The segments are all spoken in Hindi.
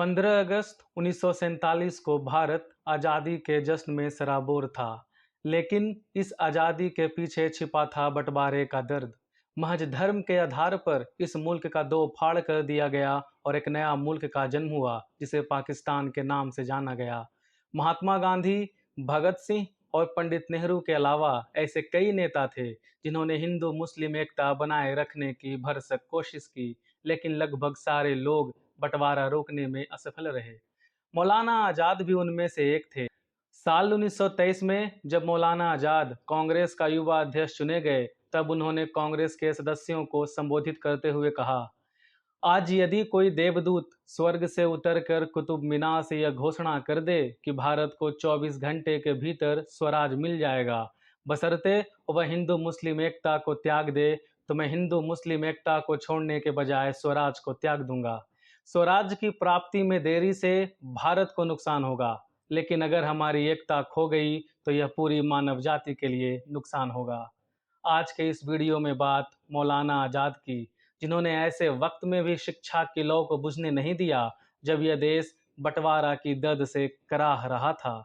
15 अगस्त 1947 को भारत आज़ादी के जश्न में सराबोर था, लेकिन इस आज़ादी के पीछे छिपा था बंटवारे का दर्द। महज धर्म के आधार पर इस मुल्क का दो फाड़ कर दिया गया और एक नया मुल्क का जन्म हुआ, जिसे पाकिस्तान के नाम से जाना गया। महात्मा गांधी, भगत सिंह और पंडित नेहरू के अलावा ऐसे कई नेता थे जिन्होंने हिंदू मुस्लिम एकता बनाए रखने की भरसक कोशिश की, लेकिन लगभग सारे लोग बंटवारा रोकने में असफल रहे। मौलाना आज़ाद भी उनमें से एक थे। साल 1923 में जब मौलाना आज़ाद कांग्रेस का युवा अध्यक्ष चुने गए, तब उन्होंने कांग्रेस के सदस्यों को संबोधित करते हुए कहा, आज यदि कोई देवदूत स्वर्ग से उतरकर कुतुब मीनार से यह घोषणा कर दे कि भारत को 24 घंटे के भीतर स्वराज मिल जाएगा, बशर्ते वह हिंदू मुस्लिम एकता को त्याग दे, तो मैं हिंदू मुस्लिम एकता को छोड़ने के बजाय स्वराज को त्याग दूंगा। स्वराज की प्राप्ति में देरी से भारत को नुकसान होगा, लेकिन अगर हमारी एकता खो गई तो यह पूरी मानव जाति के लिए नुकसान होगा। आज के इस वीडियो में बात मौलाना आज़ाद की, जिन्होंने ऐसे वक्त में भी शिक्षा की लौ को बुझने नहीं दिया जब यह देश बंटवारा की दर्द से कराह रहा था।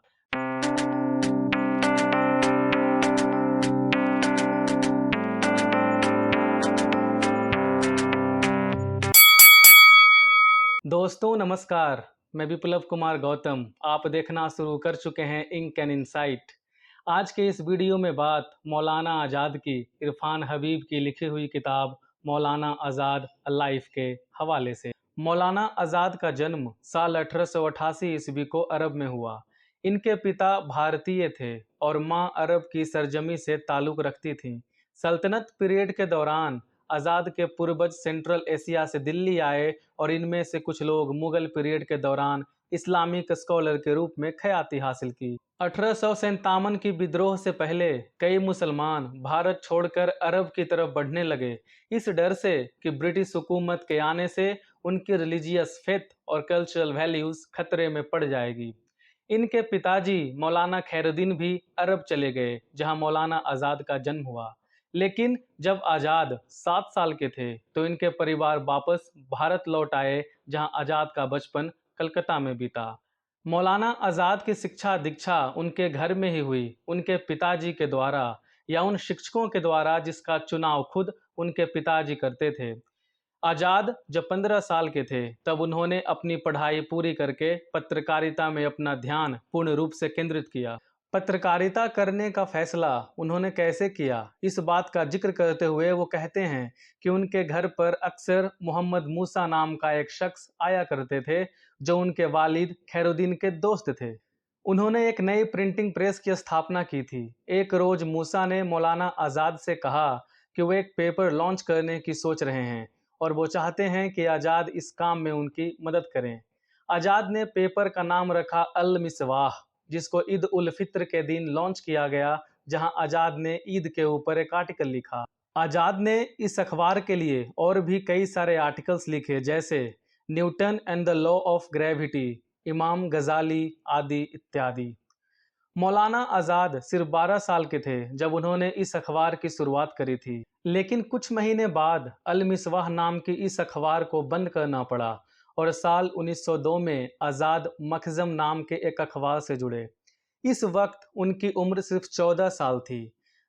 दोस्तों नमस्कार, मैं विप्लव कुमार गौतम। आप देखना शुरू कर चुके हैं इंक एंड इनसाइट। आज के इस वीडियो में बात मौलाना आज़ाद की इरफान हबीब की लिखी हुई किताब मौलाना आज़ाद अ लाइफ के हवाले से। मौलाना आज़ाद का जन्म साल 1888 ईस्वी को अरब में हुआ। इनके पिता भारतीय थे और मां अरब की सरजमी से ताल्लुक़ रखती थीं। सल्तनत पीरियड के दौरान आज़ाद के पूर्वज सेंट्रल एशिया से दिल्ली आए और इनमें से कुछ लोग मुगल पीरियड के दौरान इस्लामिक स्कॉलर के रूप में ख्याति हासिल की। 1857 की विद्रोह से पहले कई मुसलमान भारत छोड़कर अरब की तरफ बढ़ने लगे, इस डर से कि ब्रिटिश हुकूमत के आने से उनकी रिलीजियस फेथ और कल्चरल वैल्यूज खतरे में पड़ जाएगी। इनके पिताजी मौलाना खैरुद्दीन भी अरब चले गए, जहां मौलाना आज़ाद का जन्म हुआ। लेकिन जब आज़ाद 7 साल के थे तो इनके परिवार वापस भारत लौट आए, जहां आज़ाद का बचपन कलकत्ता में बीता। मौलाना आज़ाद की शिक्षा दीक्षा उनके घर में ही हुई, उनके पिताजी के द्वारा या उन शिक्षकों के द्वारा जिसका चुनाव खुद उनके पिताजी करते थे। आज़ाद जब 15 साल के थे तब उन्होंने अपनी पढ़ाई पूरी करके पत्रकारिता में अपना ध्यान पूर्ण रूप से केंद्रित किया। पत्रकारिता करने का फैसला उन्होंने कैसे किया, इस बात का जिक्र करते हुए वो कहते हैं कि उनके घर पर अक्सर मोहम्मद मूसा नाम का एक शख्स आया करते थे, जो उनके वालिद खैरुद्दीन के दोस्त थे। उन्होंने एक नई प्रिंटिंग प्रेस की स्थापना की थी। एक रोज मूसा ने मौलाना आज़ाद से कहा कि वो एक पेपर लॉन्च करने की सोच रहे हैं और वो चाहते हैं कि आज़ाद इस काम में उनकी मदद करें। आज़ाद ने पेपर का नाम रखा अल मिसवाह, जिसको ईद उल फित्र के दिन लॉन्च किया गया, जहां आज़ाद ने ईद के ऊपर एक आर्टिकल लिखा। आज़ाद ने इस अखबार के लिए और भी कई सारे आर्टिकल्स लिखे, जैसे Newton and the law of gravity, इमाम गजाली आदि इत्यादि। मौलाना आज़ाद सिर्फ 12 साल के थे जब उन्होंने इस अखबार की शुरुआत करी थी, लेकिन कुछ महीने बाद अल मिसवाह नाम की इस अखबार को बंद करना पड़ा और साल 1902 में आज़ाद मखज़म नाम के एक अखबार से जुड़े। इस वक्त उनकी उम्र सिर्फ 14 साल थी।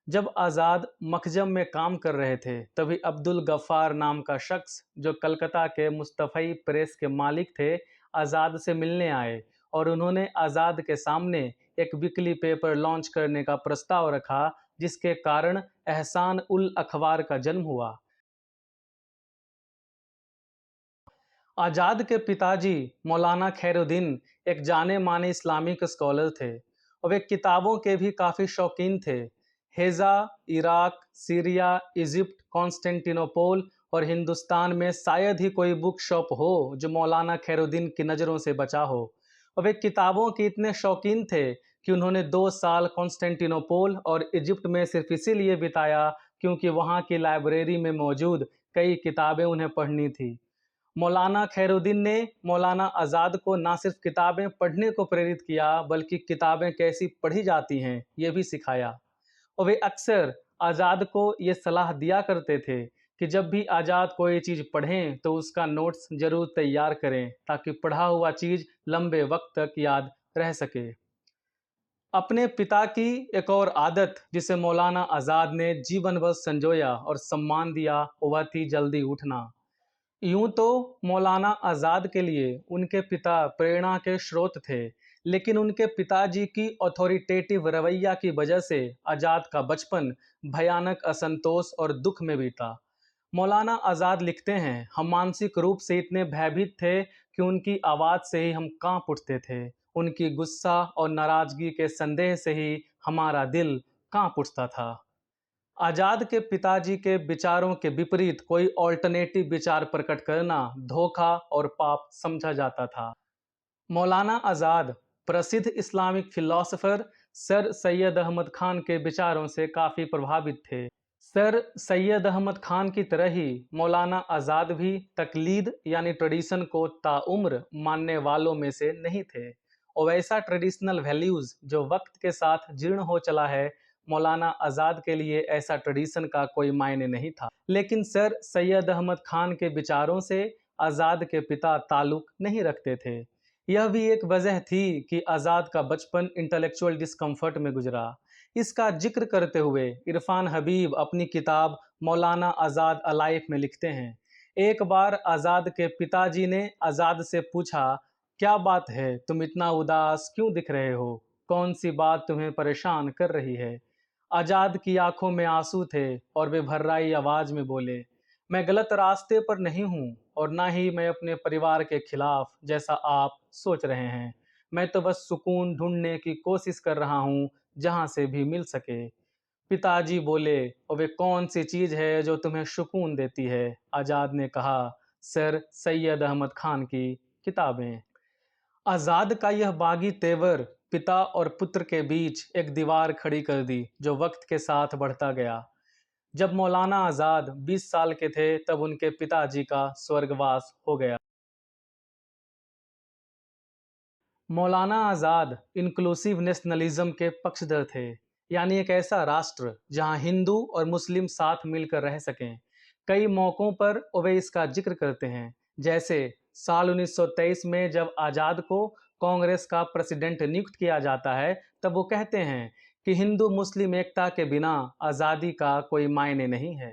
जब आज़ाद मखज़म में काम कर रहे थे, तभी अब्दुल गफ़ार नाम का शख्स, जो कलकत्ता के मुस्तफ़ई प्रेस के मालिक थे, आज़ाद से मिलने आए और उन्होंने आज़ाद के सामने एक वीकली पेपर लॉन्च करने का प्रस्ताव रखा, जिसके कारण एहसान उल अखबार का जन्म हुआ। आज़ाद के पिताजी मौलाना खैरुद्दीन एक जाने माने इस्लामिक स्कॉलर थे और वे किताबों के भी काफ़ी शौकीन थे। हेज़ा, इराक, सीरिया, इजिप्ट, कॉन्स्टेंटिनोपल और हिंदुस्तान में शायद ही कोई बुक शॉप हो जो मौलाना खैरुद्दीन की नज़रों से बचा हो। और वे किताबों के इतने शौकीन थे कि उन्होंने 2 साल कॉन्स्टेंटिनोपल और इजिप्ट में सिर्फ इसीलिए बिताया क्योंकि वहाँ की लाइब्रेरी में मौजूद कई किताबें उन्हें पढ़नी थी। मौलाना खैरुद्दीन ने मौलाना आज़ाद को ना सिर्फ किताबें पढ़ने को प्रेरित किया, बल्कि किताबें कैसी पढ़ी जाती हैं ये भी सिखाया। और वे अक्सर आज़ाद को ये सलाह दिया करते थे कि जब भी आज़ाद कोई चीज़ पढ़ें तो उसका नोट्स ज़रूर तैयार करें ताकि पढ़ा हुआ चीज़ लंबे वक्त तक याद रह सके। अपने पिता की एक और आदत जिसे मौलाना आज़ाद ने जीवन भर संजोया और सम्मान दिया, वह थी जल्दी उठना। यूं तो मौलाना आज़ाद के लिए उनके पिता प्रेरणा के स्रोत थे, लेकिन उनके पिताजी की अथॉरिटेटिव रवैया की वजह से आज़ाद का बचपन भयानक असंतोष और दुख में बीता। मौलाना आज़ाद लिखते हैं, हम मानसिक रूप से इतने भयभीत थे कि उनकी आवाज़ से ही हम कांप उठते थे। उनकी गुस्सा और नाराज़गी के संदेह से ही हमारा दिल कांप उठता था। आजाद के पिताजी के विचारों के विपरीत कोई ऑल्टरनेटिव विचार प्रकट करना धोखा और पाप समझा जाता था। मौलाना आजाद प्रसिद्ध Islamic philosopher Sir Syed Ahmad Khan के विचारों से काफी प्रभावित थे। सर सैयद अहमद खान की तरह ही मौलाना आजाद भी तकलीद यानी ट्रेडिशन को ताउम्र मानने वालों में से नहीं थे, और वैसा ट्रेडिशनल वैल्यूज जो वक्त के साथ जीर्ण हो चला है, मौलाना आज़ाद के लिए ऐसा ट्रेडिशन का कोई मायने नहीं था। लेकिन सर सैयद अहमद खान के विचारों से आज़ाद के पिता ताल्लुक नहीं रखते थे। यह भी एक वजह थी कि आज़ाद का बचपन इंटेलेक्चुअल डिस्कम्फर्ट में गुजरा। इसका जिक्र करते हुए इरफान हबीब अपनी किताब मौलाना आज़ाद अलाइफ में लिखते हैं, एक बार आज़ाद के पिताजी ने आज़ाद से पूछा, क्या बात है, तुम इतना उदास क्यों दिख रहे हो? कौन सी बात तुम्हें परेशान कर रही है? आजाद की आंखों में आंसू थे और वे भर्राई आवाज में बोले, मैं गलत रास्ते पर नहीं हूँ और ना ही मैं अपने परिवार के खिलाफ जैसा आप सोच रहे हैं। मैं तो बस सुकून ढूंढने की कोशिश कर रहा हूँ, जहाँ से भी मिल सके। पिताजी बोले, और वे कौन सी चीज है जो तुम्हें सुकून देती है? आजाद ने कहा, सर सैयद अहमद खान की किताबें। आजाद का यह बागी तेवर पिता और पुत्र के बीच एक दीवार खड़ी कर दी जो वक्त के साथ बढ़ता गया। जब मौलाना आजाद 20 साल के थे तब उनके पिताजी का स्वर्गवास हो गया। मौलाना आजाद इंक्लूसिव नेशनलिज्म के पक्षधर थे, यानी एक ऐसा राष्ट्र जहां हिंदू और मुस्लिम साथ मिलकर रह सकें। कई मौकों पर वे इसका जिक्र करते हैं, जैसे साल 1923 में जब आजाद को कांग्रेस का प्रेसिडेंट नियुक्त किया जाता है, तब वो कहते हैं कि हिंदू मुस्लिम एकता के बिना आज़ादी का कोई मायने नहीं है।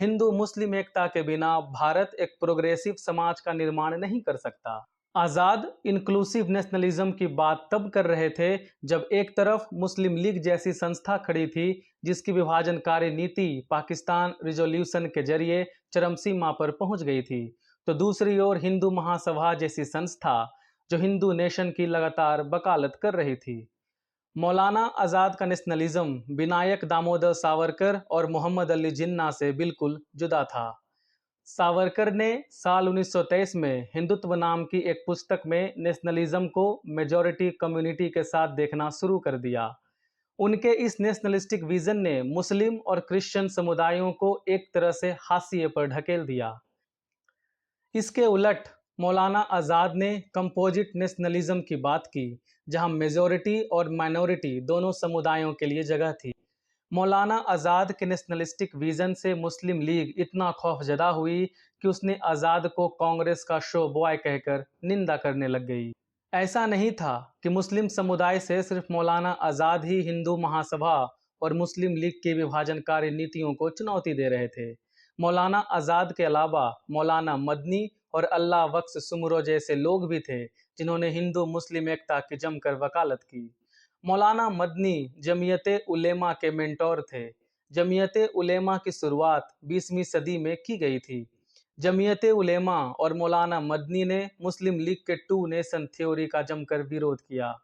हिंदू मुस्लिम एकता के बिना भारत एक प्रोग्रेसिव समाज का निर्माण नहीं कर सकता। आज़ाद इंक्लूसिव नेशनलिज्म की बात तब कर रहे थे जब एक तरफ मुस्लिम लीग जैसी संस्था खड़ी थी जिसकी विभाजनकारी नीति पाकिस्तान रिजोल्यूशन के जरिए चरम सीमा पर पहुंच गई थी, तो दूसरी ओर हिंदू महासभा जैसी संस्था जो हिंदू नेशन की लगातार वकालत कर रही थी। मौलाना आज़ाद का नेशनलिज्म विनायक दामोदर सावरकर और मोहम्मद अली जिन्ना से बिल्कुल जुदा था। सावरकर ने साल 1923 में हिंदुत्व नाम की एक पुस्तक में नेशनलिज्म को मेजॉरिटी कम्युनिटी के साथ देखना शुरू कर दिया। उनके इस नेशनलिस्टिक विजन ने मुस्लिम और क्रिश्चियन समुदायों को एक तरह से हाशिए पर ढकेल दिया। इसके उलट मौलाना आज़ाद ने कंपोजिट नेशनलिज्म की बात की, जहां मेजॉरिटी और माइनॉरिटी दोनों समुदायों के लिए जगह थी। मौलाना आज़ाद के नेशनलिस्टिक विजन से मुस्लिम लीग इतना खौफजदा हुई कि उसने आज़ाद को कांग्रेस का शो बॉय कहकर निंदा करने लग गई। ऐसा नहीं था कि मुस्लिम समुदाय से सिर्फ मौलाना आज़ाद ही हिंदू महासभा और मुस्लिम लीग की विभाजनकारी नीतियों को चुनौती दे रहे थे। मौलाना आज़ाद के अलावा मौलाना मदनी और अल्लाह बख्श सुमरो जैसे लोग भी थे जिन्होंने हिंदू मुस्लिम एकता की जमकर वकालत की। मौलाना मदनी जमीयत उलेमा के मेंटोर थे। जमीयत उलेमा की शुरुआत 20वीं सदी में की गई थी। जमीयत उलेमा और मौलाना मदनी ने मुस्लिम लीग के टू नेशन थ्योरी का जमकर विरोध किया।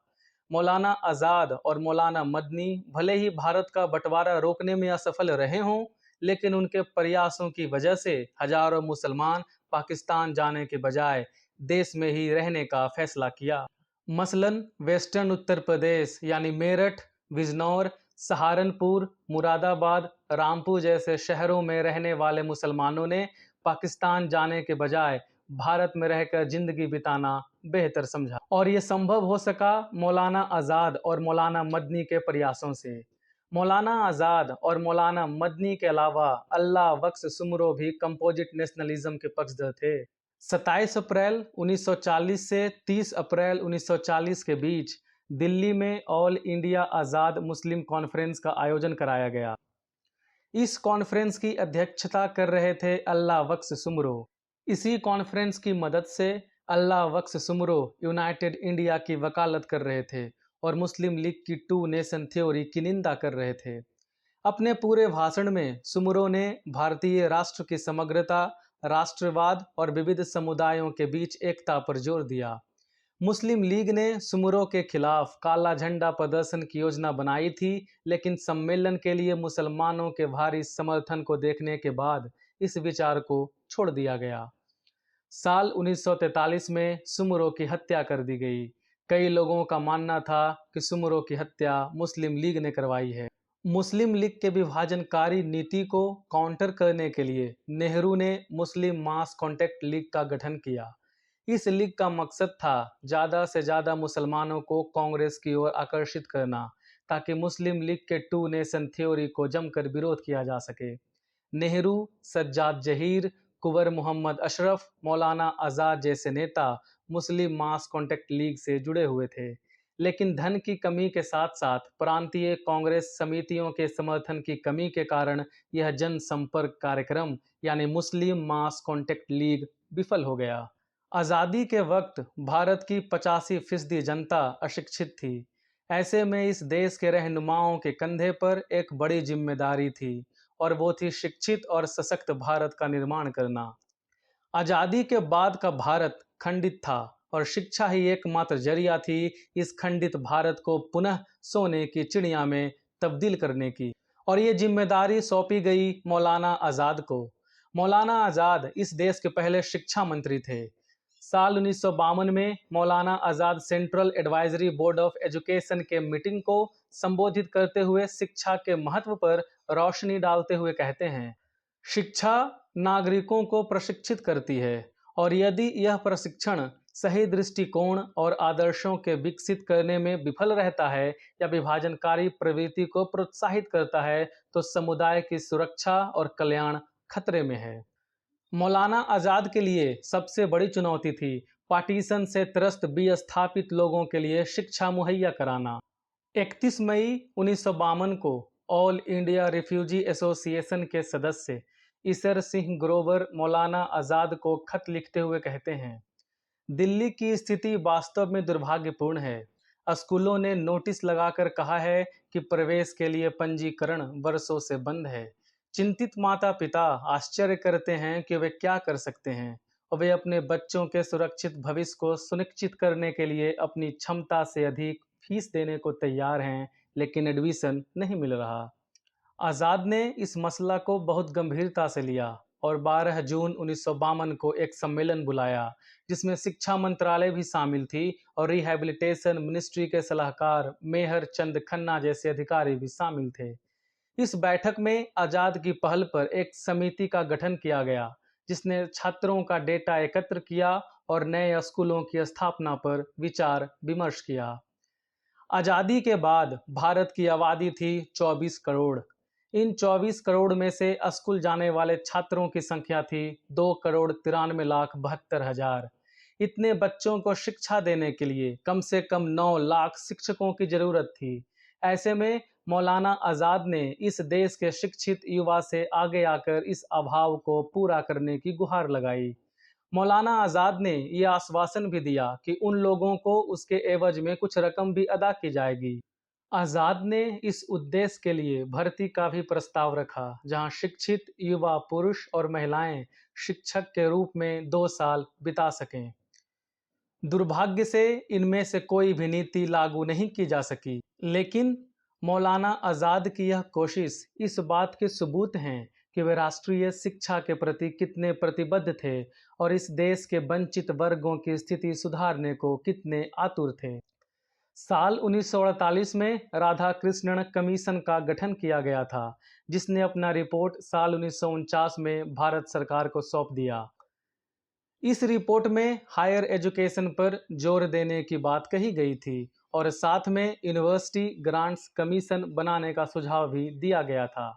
मौलाना आज़ाद और मौलाना मदनी भले ही भारत का बंटवारा रोकने में असफल रहे हों, लेकिन उनके प्रयासों की वजह से हजारों मुसलमान पाकिस्तान जाने के बजाय देश में ही रहने का फैसला किया। मसलन वेस्टर्न उत्तर प्रदेश यानी मेरठ, बिजनौर, सहारनपुर, मुरादाबाद, रामपुर जैसे शहरों में रहने वाले मुसलमानों ने पाकिस्तान जाने के बजाय भारत में रहकर जिंदगी बिताना बेहतर समझा, और ये संभव हो सका मौलाना आज़ाद और मौलाना मदनी के प्रयासों से। मौलाना आज़ाद और मौलाना मदनी के अलावा अल्लाह बख्श सुमरो भी कंपोजिट नेशनलिज्म के पक्षधर थे। 27 अप्रैल 1940 से 30 अप्रैल 1940 के बीच दिल्ली में ऑल इंडिया आज़ाद मुस्लिम कॉन्फ्रेंस का आयोजन कराया गया। इस कॉन्फ्रेंस की अध्यक्षता कर रहे थे अल्लाह बख्श सुमरो। इसी कॉन्फ्रेंस की मदद से अल्लाह बख्श सुमरो यूनाइटेड इंडिया की वकालत कर रहे थे और मुस्लिम लीग की टू नेशन थ्योरी की निंदा कर रहे थे। अपने पूरे भाषण में सुमरो ने भारतीय राष्ट्र की समग्रता, राष्ट्रवाद और विविध समुदायों के बीच एकता पर जोर दिया। मुस्लिम लीग ने सुमरो के खिलाफ काला झंडा प्रदर्शन की योजना बनाई थी, लेकिन सम्मेलन के लिए मुसलमानों के भारी समर्थन को देखने के बाद इस विचार को छोड़ दिया गया। साल 1943 में सुमरो की हत्या कर दी गई। कई लोगों का मानना था कि सुमरो की हत्या मुस्लिम लीग ने करवाई है। मुस्लिम लीग के विभाजनकारी नीति को काउंटर करने के लिए नेहरू ने मुस्लिम मास कॉन्टैक्ट लीग का गठन किया। इस लीग का मकसद था ज़्यादा से ज़्यादा मुसलमानों को कांग्रेस की ओर आकर्षित करना, ताकि मुस्लिम लीग के टू नेशन थ्योरी को जमकर विरोध किया जा सके। नेहरू, सज्जाद जहीर, कुंवर मोहम्मद अशरफ, मौलाना आज़ाद जैसे नेता मुस्लिम मास कॉन्टैक्ट लीग से जुड़े हुए थे, लेकिन धन की कमी के साथ साथ प्रांतीय कांग्रेस समितियों के समर्थन की कमी के कारण यह जनसंपर्क कार्यक्रम यानी मुस्लिम मास कॉन्टैक्ट लीग विफल हो गया। आज़ादी के वक्त भारत की 85% जनता अशिक्षित थी। ऐसे में इस देश के रहनुमाओं के कंधे पर एक बड़ी जिम्मेदारी थी और वो थी शिक्षित और सशक्त भारत का निर्माण करना। आज़ादी के बाद का भारत खंडित था और शिक्षा ही एकमात्र जरिया थी इस खंडित भारत को पुनः सोने की चिड़िया में तब्दील करने की, और ये जिम्मेदारी सौंपी गई मौलाना आज़ाद को। मौलाना आज़ाद इस देश के पहले शिक्षा मंत्री थे। साल 1952 में Maulana Azad central advisory board of education के मीटिंग को संबोधित करते हुए शिक्षा के महत्व पर रोशनी डालते हुए कहते हैं, शिक्षा नागरिकों को प्रशिक्षित करती है और यदि यह प्रशिक्षण सही दृष्टिकोण और आदर्शों के विकसित करने में विफल रहता है या विभाजनकारी प्रवृत्ति को प्रोत्साहित करता है तो समुदाय की सुरक्षा और कल्याण खतरे में है। मौलाना आज़ाद के लिए सबसे बड़ी चुनौती थी पार्टीशन से त्रस्त विस्थापित लोगों के लिए शिक्षा मुहैया कराना। 31 मई 1952 को ऑल इंडिया रिफ्यूजी एसोसिएशन के सदस्य ईसर सिंह ग्रोवर मौलाना आज़ाद को खत लिखते हुए कहते हैं, दिल्ली की स्थिति वास्तव में दुर्भाग्यपूर्ण है। स्कूलों ने नोटिस लगाकर कहा है कि प्रवेश के लिए पंजीकरण वर्षों से बंद है। चिंतित माता पिता आश्चर्य करते हैं कि वे क्या कर सकते हैं और वे अपने बच्चों के सुरक्षित भविष्य को सुनिश्चित करने के लिए अपनी क्षमता से अधिक फीस देने को तैयार हैं, लेकिन एडमिशन नहीं मिल रहा। आज़ाद ने इस मसला को बहुत गंभीरता से लिया और 12 जून 1952 को एक सम्मेलन बुलाया, जिसमें शिक्षा मंत्रालय भी शामिल थी और रिहैबिलिटेशन मिनिस्ट्री के सलाहकार मेहर चंद खन्ना जैसे अधिकारी भी शामिल थे। इस बैठक में आज़ाद की पहल पर एक समिति का गठन किया गया, जिसने छात्रों का डेटा एकत्र किया और नए स्कूलों की स्थापना पर विचार विमर्श किया। आज़ादी के बाद भारत की आबादी थी 24 करोड़। इन 24 करोड़ में से स्कूल जाने वाले छात्रों की संख्या थी 2,93,72,000। इतने बच्चों को शिक्षा देने के लिए कम से कम 9 लाख शिक्षकों की जरूरत थी। ऐसे में मौलाना आज़ाद ने इस देश के शिक्षित युवा से आगे आकर इस अभाव को पूरा करने की गुहार लगाई। मौलाना आज़ाद ने यह आश्वासन भी दिया कि उन लोगों को उसके एवज में कुछ रकम भी अदा की जाएगी। आज़ाद ने इस उद्देश्य के लिए भर्ती का भी प्रस्ताव रखा, जहां शिक्षित युवा पुरुष और महिलाएं शिक्षक के रूप में 2 साल बिता सकें। दुर्भाग्य से इनमें से कोई भी नीति लागू नहीं की जा सकी, लेकिन मौलाना आज़ाद की यह कोशिश इस बात के सबूत हैं कि वे राष्ट्रीय शिक्षा के प्रति कितने प्रतिबद्ध थे और इस देश के वंचित वर्गों की स्थिति सुधारने को कितने आतुर थे। साल 1948 में राधा कृष्णन कमीशन का गठन किया गया था, जिसने अपना रिपोर्ट साल 1949 में भारत सरकार को सौंप दिया। इस रिपोर्ट में हायर एजुकेशन पर जोर देने की बात कही गई थी और साथ में यूनिवर्सिटी ग्रांट्स कमीशन बनाने का सुझाव भी दिया गया था।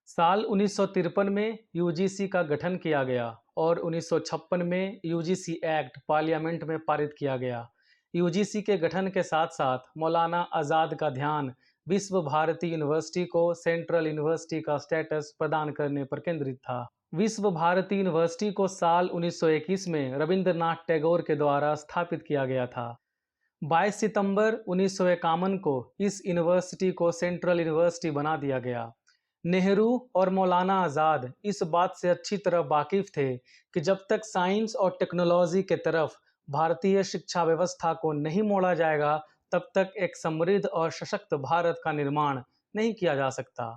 साल 1953 में यूजीसी का गठन किया गया और 1956 में यूजीसी एक्ट पार्लियामेंट में पारित किया गया। यूजीसी के गठन के साथ साथ मौलाना आज़ाद का ध्यान विश्व भारती यूनिवर्सिटी को सेंट्रल यूनिवर्सिटी का स्टेटस प्रदान करने पर केंद्रित था। विश्व भारती यूनिवर्सिटी को साल 1921 में रविंद्रनाथ टैगोर के द्वारा स्थापित किया गया था। 22 सितंबर 1951 को इस यूनिवर्सिटी को सेंट्रल यूनिवर्सिटी बना दिया गया। नेहरू और मौलाना आज़ाद इस बात से अच्छी तरह वाकिफ थे कि जब तक साइंस और टेक्नोलॉजी के तरफ भारतीय शिक्षा व्यवस्था को नहीं मोड़ा जाएगा, तब तक एक समृद्ध और सशक्त भारत का निर्माण नहीं किया जा सकता।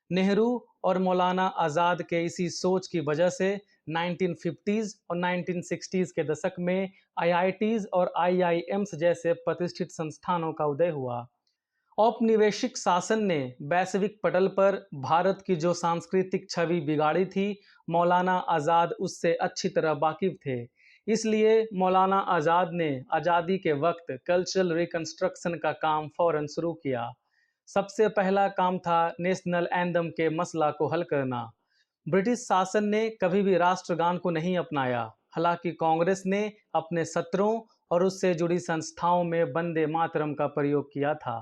नेहरू और मौलाना आज़ाद के इसी सोच की वजह से 1950s और 1960s के दशक में आईआईटीज और आईआईएम्स जैसे प्रतिष्ठित संस्थानों का उदय हुआ। औपनिवेशिक शासन ने वैश्विक पटल पर भारत की जो सांस्कृतिक छवि बिगाड़ी थी, मौलाना आज़ाद उससे अच्छी तरह वाकिफ थे। इसलिए मौलाना आज़ाद ने आज़ादी के वक्त कल्चरल रिकंस्ट्रक्शन का काम फौरन शुरू किया। सबसे पहला काम था नेशनल एंथम के मसला को हल करना। ब्रिटिश शासन ने कभी भी राष्ट्रगान को नहीं अपनाया। हालांकि कांग्रेस ने अपने सत्रों और उससे जुड़ी संस्थाओं में वंदे मातरम का प्रयोग किया था,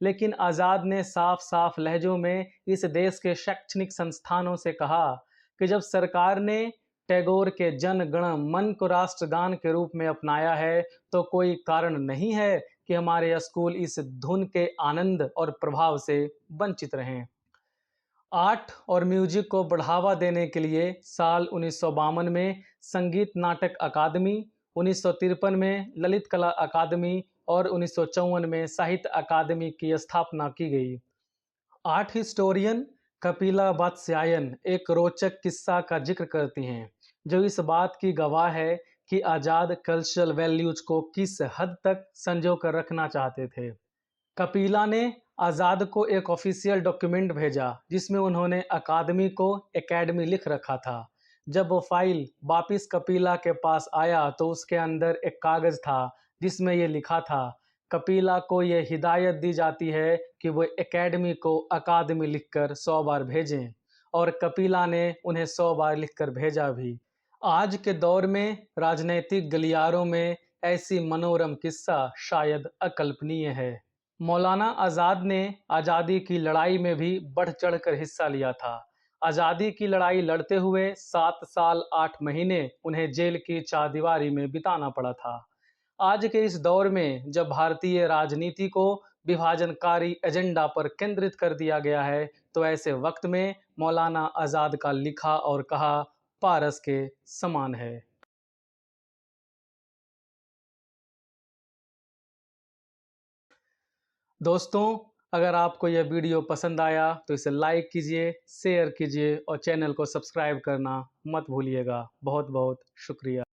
लेकिन आज़ाद ने साफ साफ लहजों में इस देश के शैक्षणिक संस्थानों से कहा कि जब सरकार ने टैगोर के जन गण मन को राष्ट्रगान के रूप में अपनाया है, तो कोई कारण नहीं है कि हमारे स्कूल इस धुन के आनंद और प्रभाव से वंचित रहें। आर्ट और म्यूजिक को बढ़ावा देने के लिए साल 1952 में संगीत नाटक अकादमी, 1953 में ललित कला अकादमी और 1954 में साहित्य अकादमी की स्थापना की गई। आर्ट हिस्टोरियन कपिला वात्स्यायन एक रोचक किस्सा का जिक्र करती हैं, जो इस बात की गवाह है कि आज़ाद कल्चरल वैल्यूज को किस हद तक संजो कर रखना चाहते थे। कपिला ने आज़ाद को एक ऑफिशियल डॉक्यूमेंट भेजा जिसमें उन्होंने अकादमी को एकेडमी लिख रखा था। जब वो फाइल वापिस कपिला के पास आया तो उसके अंदर एक कागज़ था जिसमें ये लिखा था, कपिला को ये हिदायत दी जाती है कि वो एकेडमी को अकादमी लिखकर 100 बार भेजें, और कपिला ने उन्हें 100 बार लिखकर भेजा भी। आज के दौर में राजनैतिक गलियारों में ऐसी मनोरम किस्सा शायद अकल्पनीय है। मौलाना आज़ाद ने आज़ादी की लड़ाई में भी बढ़ चढ़कर हिस्सा लिया था। आज़ादी की लड़ाई लड़ते हुए 7 साल 8 महीने उन्हें जेल की चारदीवारी में बिताना पड़ा था। आज के इस दौर में जब भारतीय राजनीति को विभाजनकारी एजेंडा पर केंद्रित कर दिया गया है, तो ऐसे वक्त में मौलाना आज़ाद का लिखा और कहा पारस के समान है। दोस्तों, अगर आपको यह वीडियो पसंद आया तो इसे लाइक कीजिए, शेयर कीजिए और चैनल को सब्सक्राइब करना मत भूलिएगा। बहुत बहुत शुक्रिया।